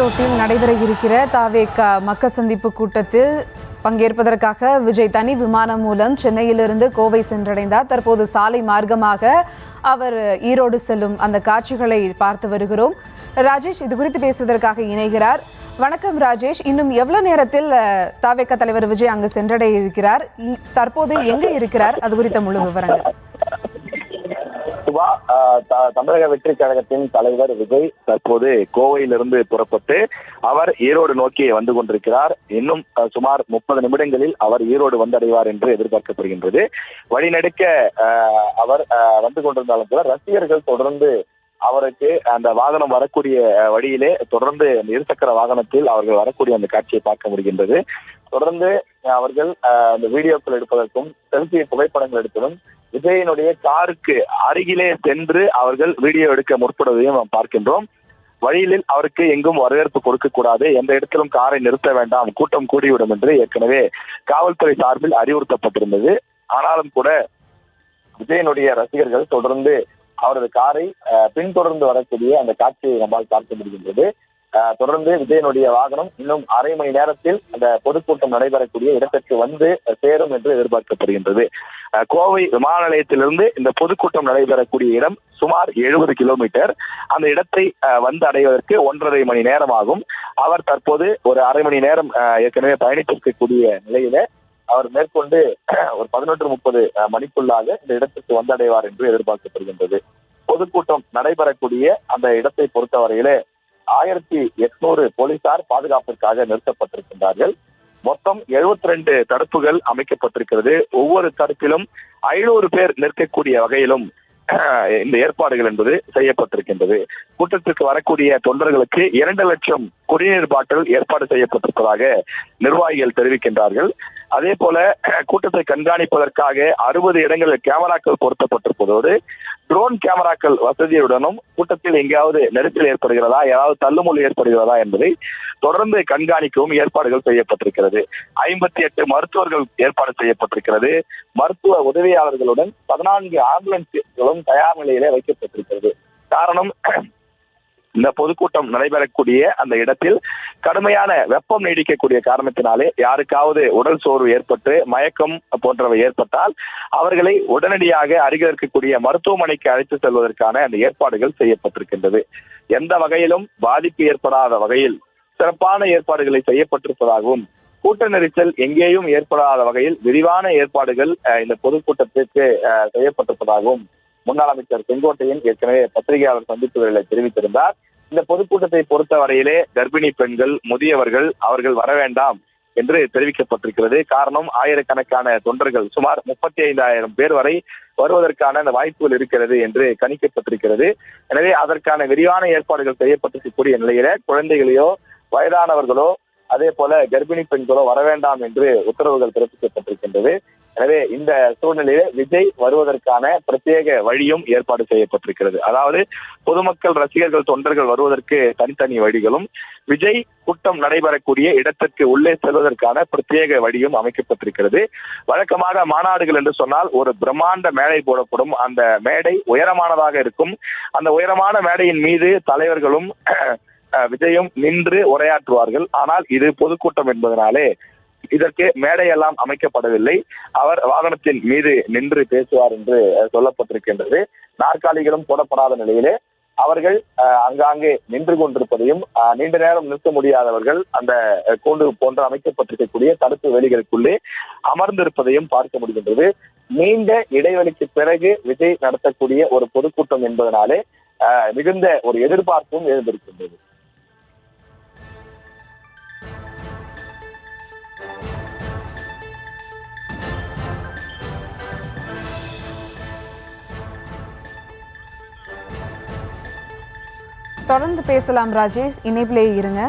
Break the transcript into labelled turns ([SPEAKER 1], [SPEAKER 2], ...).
[SPEAKER 1] ஈரோட்டில் நடைபெற இருக்கிற தாவேக மக்கள் சந்திப்பு கூட்டத்தில் பங்கேற்பதற்காக விஜய் தனி விமானம் மூலம் சென்னையிலிருந்து கோவை சென்றடைந்தார். தற்போது சாலை மார்க்கமாக அவர் ஈரோடு செல்லும் அந்த காட்சிகளை பார்த்து வருகிறோம். ராஜேஷ் இது குறித்து பேசுவதற்காக இணைகிறார். வணக்கம் ராஜேஷ். இன்னும் எவ்வளவு நேரத்தில் தாவேக தலைவர் விஜய் அங்கு சென்றடைய இருக்கிறார்? தற்போது எங்கே இருக்கிறார்? அது குறித்த முழு விவரங்கள்.
[SPEAKER 2] தமிழக வெற்றி கழகத்தின் தலைவர் விஜய் தற்போது கோவையிலிருந்து புறப்பட்டு அவர் ஈரோடு நோக்கி வந்து கொண்டிருக்கிறார். இன்னும் சுமார் 30 நிமிடங்களில் அவர் ஈரோடு வந்தடைவார் என்று எதிர்பார்க்கப்படுகின்றது. வழிநெடுக்க அவர் வந்து கொண்டிருந்தாலும் கூட ரசிகர்கள் தொடர்ந்து அவருக்கு அந்த வாகனம் வரக்கூடிய வழியிலே தொடர்ந்து இருசக்கர வாகனத்தில் அவர்கள் வரக்கூடிய அந்த காட்சியை பார்க்க முடிகின்றது. தொடர்ந்து அவர்கள் அந்த வீடியோக்கள் எடுப்பதற்கும் செல்ஃபி புகைப்படங்கள் எடுப்பதும் விஜயனுடைய காருக்கு அருகிலே சென்று அவர்கள் வீடியோ எடுக்க முற்படுவதையும் நாம் பார்க்கின்றோம். வழியில் அவருக்கு எங்கும் வரவேற்பு கொடுக்க கூடாது, எந்த இடத்திலும் காரை நிறுத்த வேண்டாம், கூட்டம் கூடிவிடும் என்று ஏற்கனவே காவல்துறை சார்பில் அறிவுறுத்தப்பட்டிருந்தது. ஆனாலும் கூட விஜயனுடைய ரசிகர்கள் தொடர்ந்து அவரது காரை பின்தொடர்ந்து வரக்கூடிய அந்த காட்சியை நம்மால் பார்க்க முடிகின்றது. தொடர்ந்து விஜயனுடைய வாகனம் இன்னும் அரை மணி நேரத்தில் அந்த பொதுக்கூட்டம் நடைபெறக்கூடிய இடத்திற்கு வந்து சேரும் என்று எதிர்பார்க்கப்படுகின்றது. கோவை விமான நிலையத்திலிருந்து இந்த பொதுக்கூட்டம் நடைபெறக்கூடிய இடம் சுமார் 70 கிலோமீட்டர். அந்த இடத்தை வந்து அடைவதற்கு 1.5 மணி நேரம் ஆகும். அவர் தற்போது ஒரு அரை மணி நேரம் ஏற்கனவே பயணித்திருக்கக்கூடிய நிலையில அவர் மேற்கொண்டு ஒரு 11:30 மணிக்குள்ளாக இந்த இடத்திற்கு வந்தடைவார் என்று எதிர்பார்க்கப்படுகின்றது. பொதுக்கூட்டம் நடைபெறக்கூடிய அந்த இடத்தை பொறுத்தவரையிலே 1800 போலீசார் பாதுகாப்பிற்காக நிறுத்தப்பட்டிருக்கின்றார்கள். மொத்தம் 72 தடுப்புகள் அமைக்கப்பட்டிருக்கிறது. ஒவ்வொரு தடுப்பிலும் 500 பேர் நிற்கக்கூடிய வகையிலும் இந்த ஏற்பாடுகள் என்பது செய்யப்பட்டிருக்கின்றது. கூட்டத்திற்கு வரக்கூடிய தொண்டர்களுக்கு 2 லட்சம் குடிநீர் பாட்டில் ஏற்பாடு செய்யப்பட்டிருப்பதாக நிர்வாகிகள் தெரிவிக்கின்றார்கள். அதே போல கூட்டத்தை கண்காணிப்பதற்காக 60 இடங்களில் கேமராக்கள் பொருத்தப்பட்டிருப்பதோடு ட்ரோன் கேமராக்கள் வசதியுடனும் கூட்டத்தில் எங்கேயாவது நெரிசல் ஏற்படுகிறதா, ஏதாவது தள்ளுமுள்ளு ஏற்படுகிறதா என்பதை தொடர்ந்து கண்காணிக்கவும் ஏற்பாடுகள் செய்யப்பட்டிருக்கிறது. 58 மருத்துவர்கள் ஏற்பாடு செய்யப்பட்டிருக்கிறது. மருத்துவ உதவியாளர்களுடன் 14 ஆம்புலன்ஸ்களும் தயார் நிலையிலே வைக்கப்பட்டிருக்கிறது. காரணம், இந்த பொதுக்கூட்டம் நடைபெறக்கூடிய அந்த இடத்தில் கடுமையான வெப்பம் நீடிக்கக்கூடிய காரணத்தினாலே யாருக்காவது உடல் சோர்வு ஏற்பட்டு மயக்கம் போன்றவை ஏற்பட்டால் அவர்களை உடனடியாக அருகில் இருக்கக்கூடிய மருத்துவமனைக்கு அழைத்து செல்வதற்கான அந்த ஏற்பாடுகள் செய்யப்பட்டிருக்கின்றது. எந்த வகையிலும் பாதிப்பு ஏற்படாத வகையில் சிறப்பான ஏற்பாடுகளை செய்யப்பட்டிருப்பதாகவும் கூட்ட நெரிசல் எங்கேயும் ஏற்படாத வகையில் விரிவான ஏற்பாடுகள் இந்த பொதுக்கூட்டத்திற்கு செய்யப்பட்டிருப்பதாகவும் முன்னாள் அமைச்சர் செங்கோட்டையன் ஏற்கனவே பத்திரிகையாளர் சந்திப்புகளை தெரிவித்திருந்தார். இந்த பொதுக்கூட்டத்தை பொறுத்த வரையிலே கர்ப்பிணி பெண்கள், முதியவர்கள் அவர்கள் வர வேண்டாம் என்று தெரிவிக்கப்பட்டிருக்கிறது. காரணம், ஆயிரக்கணக்கான தொண்டர்கள் சுமார் 35,000 பேர் வரை வருவதற்கான அந்த வாய்ப்புகள் இருக்கிறது என்று கணிக்கப்பட்டிருக்கிறது. எனவே அதற்கான விரிவான ஏற்பாடுகள் செய்யப்பட்டிருக்கக்கூடிய நிலையில குழந்தைகளையோ வயதானவர்களோ அதே போல கர்ப்பிணி பெண்களோ வர வேண்டாம் என்று உத்தரவுகள் பிறப்பிக்கப்பட்டிருக்கின்றது. எனவே இந்த சூழ்நிலையில விஜய் வருவதற்கான பிரத்யேக வழியும் ஏற்பாடு செய்யப்பட்டிருக்கிறது. அதாவது பொதுமக்கள், ரசிகர்கள், தொண்டர்கள் வருவதற்கு தனித்தனி வழிகளும் விஜய் கூட்டம் நடைபெறக்கூடிய இடத்திற்கு உள்ளே செல்வதற்கான பிரத்யேக வழியும் அமைக்கப்பட்டிருக்கிறது. வழக்கமாக மாநாடுகள் என்று சொன்னால் ஒரு பிரம்மாண்ட மேடை போடப்படும். அந்த மேடை உயரமானதாக இருக்கும். அந்த உயரமான மேடையின் மீது தலைவர்களும் விஜயும் நின்று உரையாற்றுவார்கள். ஆனால் இது பொதுக்கூட்டம் என்பதனாலே இதற்கு மேடையெல்லாம் அமைக்கப்படவில்லை. அவர் வாகனத்தின் மீது நின்று பேசுவார் என்று சொல்லப்பட்டிருக்கின்றது. நாற்காலிகளும் போடப்படாத நிலையிலே அவர்கள் அங்காங்கே நின்று கொண்டிருப்பதையும் நீண்ட நேரம் நிற்க முடியாதவர்கள் அந்த கூண்டு போன்று அமைக்கப்பட்டிருக்கக்கூடிய தடுப்பு வேலிகளுக்குள்ளே அமர்ந்திருப்பதையும் பார்க்க முடிகின்றது. நீண்ட இடைவெளிக்கு பிறகு விஜய் நடத்தக்கூடிய ஒரு பொதுக்கூட்டம் என்பதனாலே மிகுந்த ஒரு எதிர்பார்ப்பும் எழுந்திருக்கின்றது.
[SPEAKER 1] தொடர்ந்து பேசலாம் ராஜேஷ், இணைப்பிலே இருங்க.